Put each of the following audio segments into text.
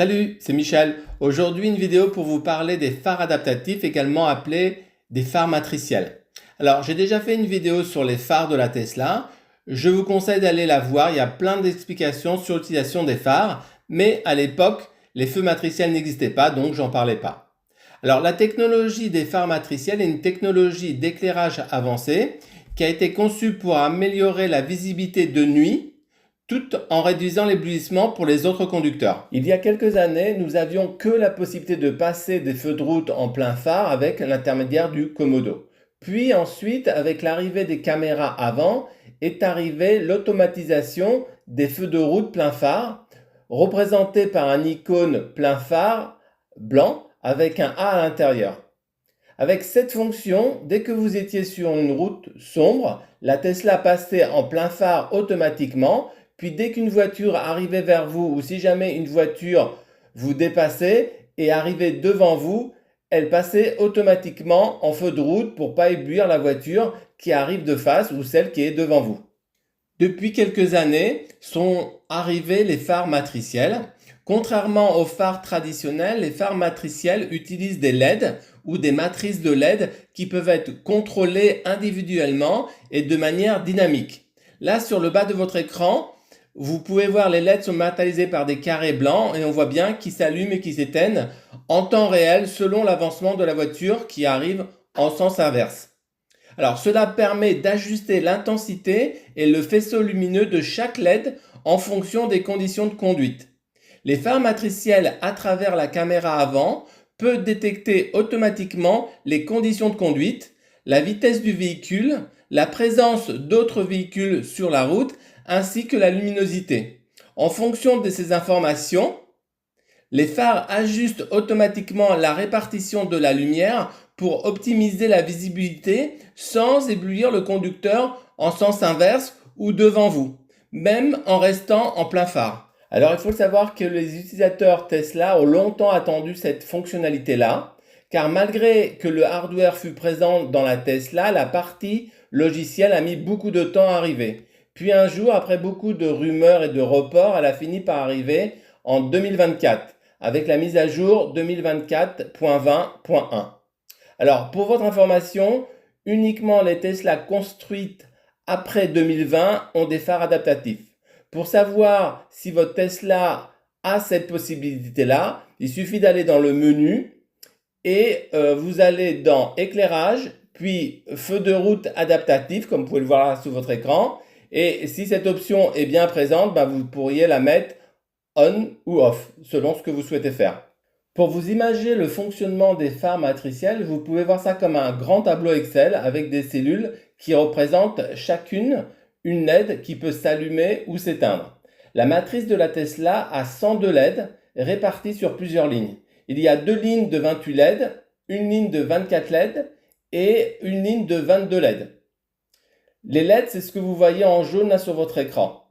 Salut, c'est Michel. Aujourd'hui, une vidéo pour vous parler des phares adaptatifs, également appelés des phares matriciels. Alors, j'ai déjà fait une vidéo sur les phares de la Tesla. Je vous conseille d'aller la voir. Il y a plein d'explications sur l'utilisation des phares, mais à l'époque, les feux matriciels n'existaient pas, donc j'en parlais pas. Alors, la technologie des phares matriciels est une technologie d'éclairage avancé qui a été conçue pour améliorer la visibilité de nuit tout en réduisant l'éblouissement pour les autres conducteurs. Il y a quelques années, nous avions que la possibilité de passer des feux de route en plein phare avec l'intermédiaire du Komodo. Puis ensuite, avec l'arrivée des caméras avant, est arrivée l'automatisation des feux de route plein phare, représentés par un icône plein phare blanc avec un A à l'intérieur. Avec cette fonction, dès que vous étiez sur une route sombre, la Tesla passait en plein phare automatiquement. Puis dès qu'une voiture arrivait vers vous, ou si jamais une voiture vous dépassait et arrivait devant vous, elle passait automatiquement en feu de route pour ne pas éblouir la voiture qui arrive de face ou celle qui est devant vous. Depuis quelques années sont arrivés les phares matriciels. Contrairement aux phares traditionnels, les phares matriciels utilisent des LED ou des matrices de LED qui peuvent être contrôlées individuellement et de manière dynamique. Là, sur le bas de votre écran, vous pouvez voir les LED sont matérialisés par des carrés blancs et on voit bien qu'ils s'allument et qu'ils s'éteignent en temps réel selon l'avancement de la voiture qui arrive en sens inverse. Alors cela permet d'ajuster l'intensité et le faisceau lumineux de chaque LED en fonction des conditions de conduite. Les phares matriciels à travers la caméra avant peuvent détecter automatiquement les conditions de conduite, la vitesse du véhicule, la présence d'autres véhicules sur la route ainsi que la luminosité. En fonction de ces informations, les phares ajustent automatiquement la répartition de la lumière pour optimiser la visibilité sans éblouir le conducteur en sens inverse ou devant vous, même en restant en plein phare. Alors il faut savoir que les utilisateurs Tesla ont longtemps attendu cette fonctionnalité-là, car malgré que le hardware fut présent dans la Tesla, la partie logicielle a mis beaucoup de temps à arriver. Puis un jour, après beaucoup de rumeurs et de reports, elle a fini par arriver en 2024 avec la mise à jour 2024.20.1. Alors, pour votre information, uniquement les Tesla construites après 2020 ont des phares adaptatifs. Pour savoir si votre Tesla a cette possibilité-là, il suffit d'aller dans le menu et vous allez dans éclairage, puis feu de route adaptatif, comme vous pouvez le voir là sous votre écran. Et si cette option est bien présente, vous pourriez la mettre on ou off, selon ce que vous souhaitez faire. Pour vous imaginer le fonctionnement des phares matriciels, vous pouvez voir ça comme un grand tableau Excel avec des cellules qui représentent chacune une LED qui peut s'allumer ou s'éteindre. La matrice de la Tesla a 102 LED réparties sur plusieurs lignes. Il y a 2 lignes de 28 LED, une ligne de 24 LED et une ligne de 22 LED. Les LED, c'est ce que vous voyez en jaune là sur votre écran.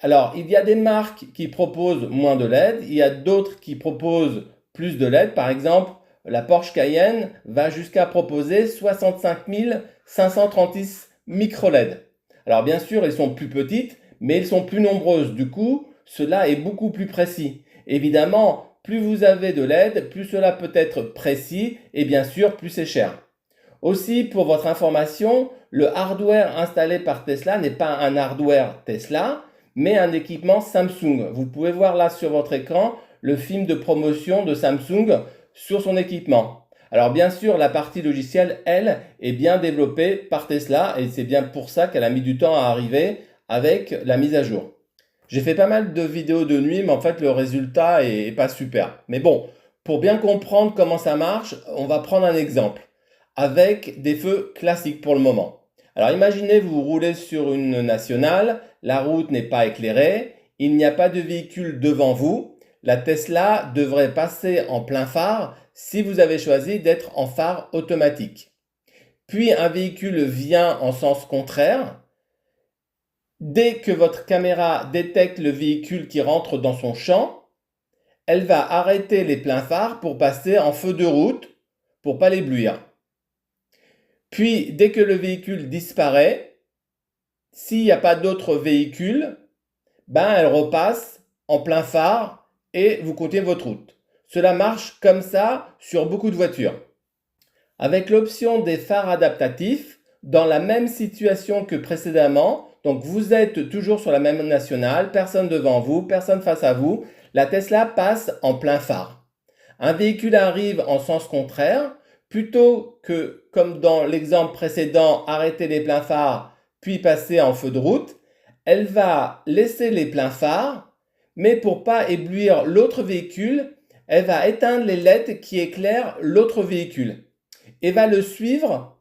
Alors, il y a des marques qui proposent moins de LED, il y a d'autres qui proposent plus de LED. Par exemple, la Porsche Cayenne va jusqu'à proposer 65 536 micro-LED. Alors bien sûr, elles sont plus petites, mais elles sont plus nombreuses. Du coup, cela est beaucoup plus précis. Évidemment, plus vous avez de LED, plus cela peut être précis et bien sûr, plus c'est cher. Aussi, pour votre information, le hardware installé par Tesla n'est pas un hardware Tesla, mais un équipement Samsung. Vous pouvez voir là sur votre écran le film de promotion de Samsung sur son équipement. Alors bien sûr, la partie logicielle, elle, est bien développée par Tesla et c'est bien pour ça qu'elle a mis du temps à arriver avec la mise à jour. J'ai fait pas mal de vidéos de nuit, mais en fait, le résultat est pas super. Mais bon, pour bien comprendre comment ça marche, on va prendre un exemple avec des feux classiques pour le moment. Alors imaginez, vous roulez sur une nationale, la route n'est pas éclairée, il n'y a pas de véhicule devant vous. La Tesla devrait passer en plein phare si vous avez choisi d'être en phare automatique. Puis un véhicule vient en sens contraire. Dès que votre caméra détecte le véhicule qui rentre dans son champ, elle va arrêter les pleins phares pour passer en feu de route pour ne pas l'éblouir. Puis, dès que le véhicule disparaît, s'il n'y a pas d'autres véhicules, elle repasse en plein phare et vous continuez votre route. Cela marche comme ça sur beaucoup de voitures. Avec l'option des phares adaptatifs, dans la même situation que précédemment, donc vous êtes toujours sur la même nationale, personne devant vous, personne face à vous, la Tesla passe en plein phare. Un véhicule arrive en sens contraire, plutôt que, comme dans l'exemple précédent, arrêter les pleins phares puis passer en feu de route, elle va laisser les pleins phares, mais pour pas éblouir l'autre véhicule, elle va éteindre les LED qui éclairent l'autre véhicule et va le suivre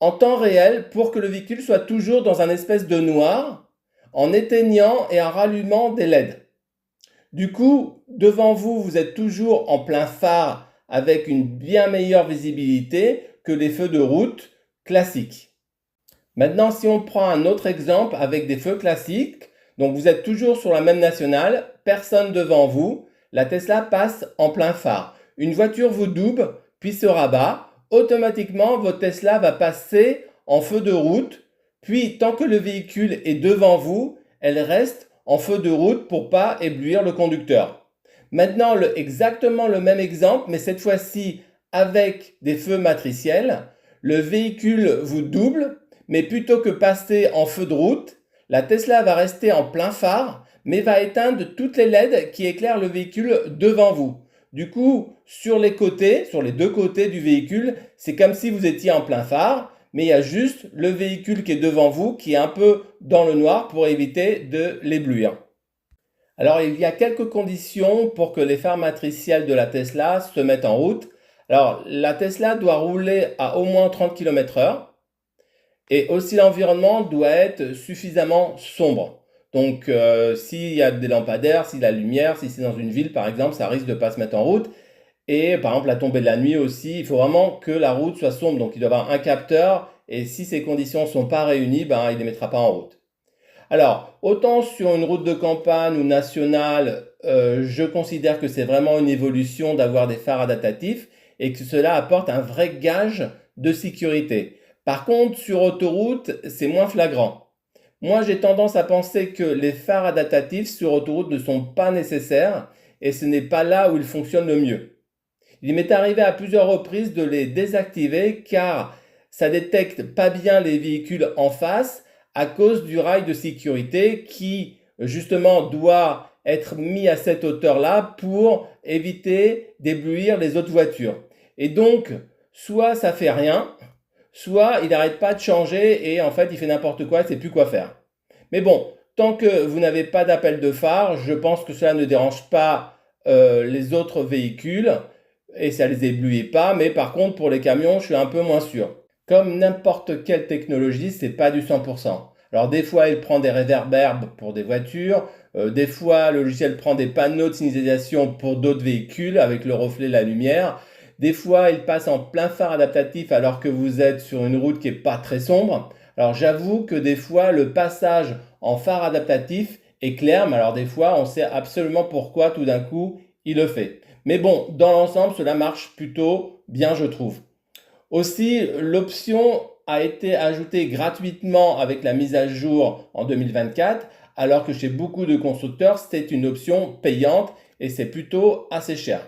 en temps réel pour que le véhicule soit toujours dans un espèce de noir en éteignant et en rallumant des LED. Du coup, devant vous, vous êtes toujours en plein phare avec une bien meilleure visibilité que les feux de route classiques. Maintenant, si on prend un autre exemple avec des feux classiques, donc vous êtes toujours sur la même nationale, personne devant vous, la Tesla passe en plein phare. Une voiture vous double, puis se rabat. Automatiquement, votre Tesla va passer en feu de route, puis tant que le véhicule est devant vous, elle reste en feu de route pour pas éblouir le conducteur. Maintenant, exactement le même exemple, mais cette fois-ci avec des feux matriciels. Le véhicule vous double, mais plutôt que passer en feu de route, la Tesla va rester en plein phare, mais va éteindre toutes les LED qui éclairent le véhicule devant vous. Du coup, sur les côtés, sur les deux côtés du véhicule, c'est comme si vous étiez en plein phare, mais il y a juste le véhicule qui est devant vous qui est un peu dans le noir pour éviter de l'éblouir. Alors, il y a quelques conditions pour que les phares matriciels de la Tesla se mettent en route. Alors, la Tesla doit rouler à au moins 30 km/h et aussi l'environnement doit être suffisamment sombre. Donc, s'il y a des lampadaires, s'il y a de la lumière, si c'est dans une ville par exemple, ça risque de ne pas se mettre en route. Et par exemple, la tombée de la nuit aussi, il faut vraiment que la route soit sombre. Donc, il doit y avoir un capteur et si ces conditions ne sont pas réunies, il ne les mettra pas en route. Alors, autant sur une route de campagne ou nationale, je considère que c'est vraiment une évolution d'avoir des phares adaptatifs et que cela apporte un vrai gage de sécurité. Par contre, sur autoroute, c'est moins flagrant. Moi, j'ai tendance à penser que les phares adaptatifs sur autoroute ne sont pas nécessaires et ce n'est pas là où ils fonctionnent le mieux. Il m'est arrivé à plusieurs reprises de les désactiver car ça détecte pas bien les véhicules en face à cause du rail de sécurité qui justement doit être mis à cette hauteur-là pour éviter d'éblouir les autres voitures. Et donc, soit ça fait rien, soit il n'arrête pas de changer et en fait il fait n'importe quoi, il ne sait plus quoi faire. Mais bon, tant que vous n'avez pas d'appel de phare, je pense que cela ne dérange pas les autres véhicules et ça ne les éblouit pas, mais par contre pour les camions, je suis un peu moins sûr. Comme n'importe quelle technologie, c'est pas du 100%. Alors des fois, il prend des réverbères pour des voitures, des fois le logiciel prend des panneaux de signalisation pour d'autres véhicules avec le reflet de la lumière. Des fois, il passe en plein phare adaptatif alors que vous êtes sur une route qui n'est pas très sombre. Alors j'avoue que des fois, le passage en phare adaptatif est clair, mais alors des fois, on sait absolument pourquoi tout d'un coup, il le fait. Mais bon, dans l'ensemble, cela marche plutôt bien, je trouve. Aussi, l'option a été ajoutée gratuitement avec la mise à jour en 2024, alors que chez beaucoup de constructeurs, c'est une option payante et c'est plutôt assez cher.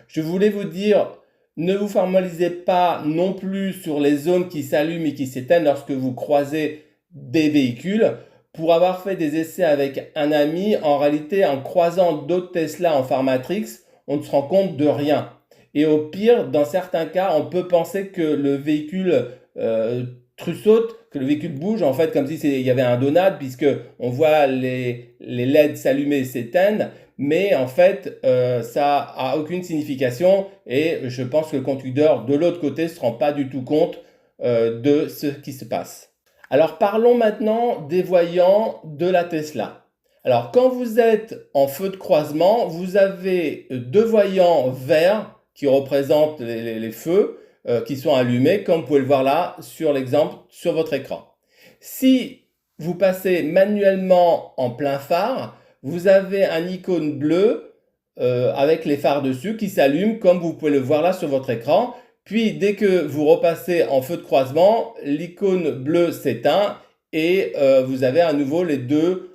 Je voulais vous dire, ne vous formalisez pas non plus sur les zones qui s'allument et qui s'éteignent lorsque vous croisez des véhicules. Pour avoir fait des essais avec un ami, en réalité, en croisant d'autres Tesla en phare matrix, on ne se rend compte de rien. Et au pire, dans certains cas, on peut penser que le véhicule trussaute, que le véhicule bouge, en fait, comme si il y avait un donut, puisque on voit les LED s'allumer et s'éteindre, mais en fait, ça a aucune signification et je pense que le conducteur de l'autre côté ne se rend pas du tout compte de ce qui se passe. Alors parlons maintenant des voyants de la Tesla. Alors quand vous êtes en feu de croisement, vous avez deux voyants verts qui représentent les feux qui sont allumés, comme vous pouvez le voir là sur l'exemple sur votre écran. Si vous passez manuellement en plein phare, vous avez un icône bleu avec les phares dessus qui s'allument comme vous pouvez le voir là sur votre écran. Puis dès que vous repassez en feu de croisement, l'icône bleue s'éteint et vous avez à nouveau les deux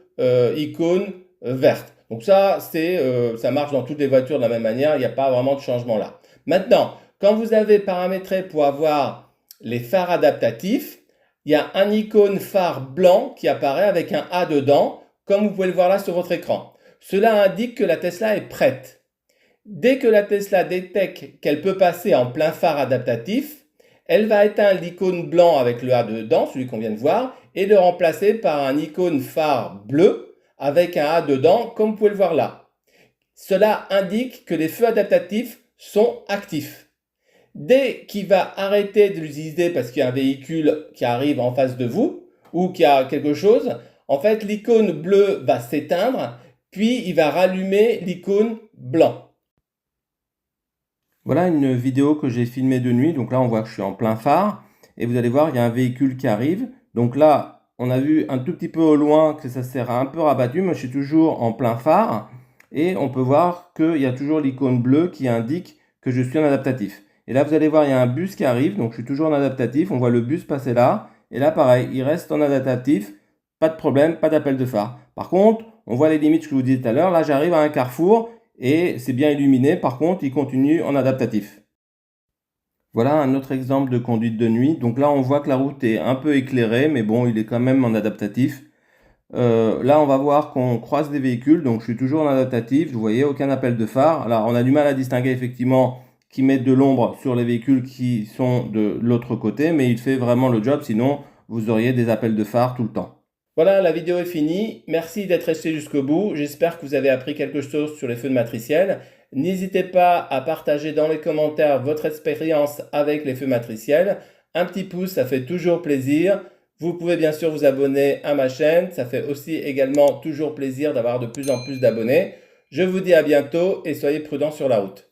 icônes vertes. Donc ça, ça marche dans toutes les voitures de la même manière, il n'y a pas vraiment de changement là. Maintenant, quand vous avez paramétré pour avoir les phares adaptatifs, il y a un icône phare blanc qui apparaît avec un A dedans, comme vous pouvez le voir là sur votre écran. Cela indique que la Tesla est prête. Dès que la Tesla détecte qu'elle peut passer en plein phare adaptatif, elle va éteindre l'icône blanc avec le A dedans, celui qu'on vient de voir, et le remplacer par un icône phare bleu avec un A dedans, comme vous pouvez le voir là. Cela indique que les feux adaptatifs sont actifs. Dès qu'il va arrêter de l'utiliser parce qu'il y a un véhicule qui arrive en face de vous ou qu'il y a quelque chose, en fait l'icône bleue va s'éteindre, puis il va rallumer l'icône blanc. Voilà une vidéo que j'ai filmée de nuit. Donc là, on voit que je suis en plein phare. Et vous allez voir, il y a un véhicule qui arrive. Donc là, on a vu un tout petit peu au loin que ça s'est un peu rabattu. Moi, je suis toujours en plein phare. Et on peut voir qu'il y a toujours l'icône bleue qui indique que je suis en adaptatif. Et là, vous allez voir, il y a un bus qui arrive. Donc, je suis toujours en adaptatif. On voit le bus passer là. Et là, pareil, il reste en adaptatif. Pas de problème, pas d'appel de phare. Par contre, on voit les limites que je vous disais tout à l'heure. Là, j'arrive à un carrefour. Et c'est bien illuminé, par contre il continue en adaptatif. Voilà un autre exemple de conduite de nuit. Donc là on voit que la route est un peu éclairée, mais bon il est quand même en adaptatif. Là on va voir qu'on croise des véhicules, donc je suis toujours en adaptatif, vous voyez aucun appel de phare. Alors on a du mal à distinguer effectivement qui mettent de l'ombre sur les véhicules qui sont de l'autre côté, mais il fait vraiment le job, sinon vous auriez des appels de phare tout le temps. Voilà, la vidéo est finie. Merci d'être resté jusqu'au bout. J'espère que vous avez appris quelque chose sur les feux de matriciel. N'hésitez pas à partager dans les commentaires votre expérience avec les feux matriciels. Un petit pouce, ça fait toujours plaisir. Vous pouvez bien sûr vous abonner à ma chaîne. Ça fait aussi également toujours plaisir d'avoir de plus en plus d'abonnés. Je vous dis à bientôt et soyez prudents sur la route.